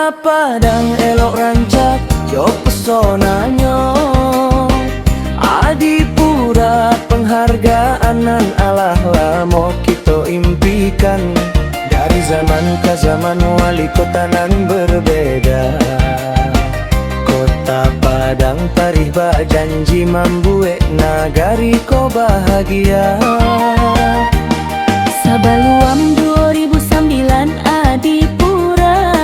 Kota Padang elok rancak yo pesonanya, Adipura penghargaan nan alah lamo kita impikan. Dari zaman ke zaman wali kota nan berbeda. Kota Padang parih bak janji mambuek nagari ko bahagia. Sabaluam 2009 Adipura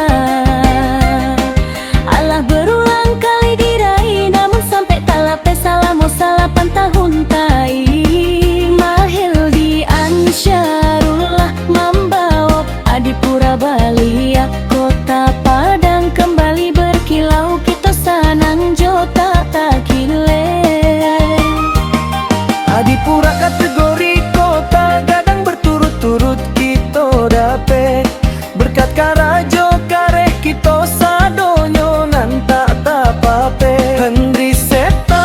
alah berulang kali diraih, namun sampai tak lape salamo salapan tahun tai. Mahil di Ansyarullah membawa Adipura Balia. Kota Padang kembali berkilau, kita sanang jota tak kile. Adipura kategori kota gadang berturut-turut kita dapet. Berkat karajo kareh kita sadonyo nan tak tapape. Hendri Seta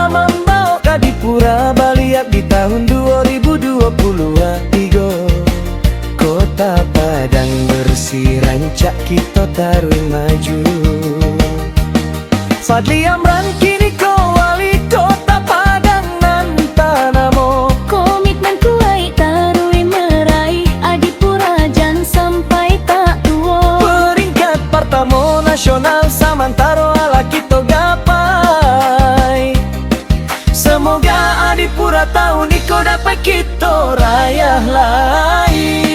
membawa Adipura Baliak di tahun 2023. Kota Padang bersih rancak kita tarui maju. Fadli Amran kini ko wali kota Padang nan tanamo. Komitmen kuai tarui meraih Adipura jan sampai tak tua. Peringkat pertama nasional samantaro ala kita gapai. Semoga Adipura tahun iko dapat kita rayah lagi.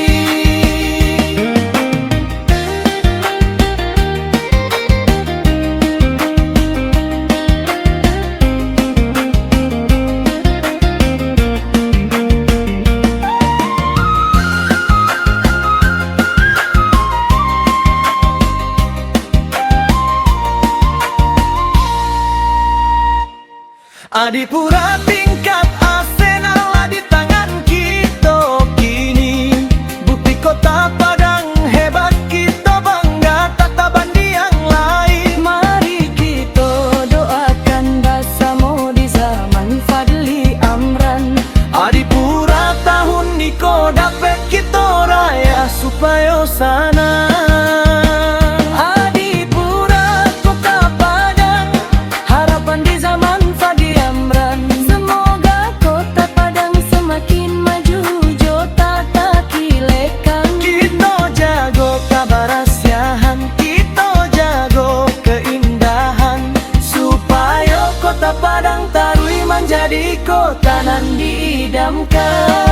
Adipura tingkat Arsenal di tangan kita kini. Bukti Kota Padang hebat, kita bangga tak tabandi yang lain. Mari kita doakan bersama di zaman Fadli Amran. Adipura tahun niko dapat kita raya supaya sana. Adipura Kota Padang harapan di zaman Fadli Amran. Semoga Kota Padang semakin maju, jota tak kilekan. Kita jago keberhasilan, kita jago keindahan, supaya Kota Padang tarui menjadi kota nan diidamkan.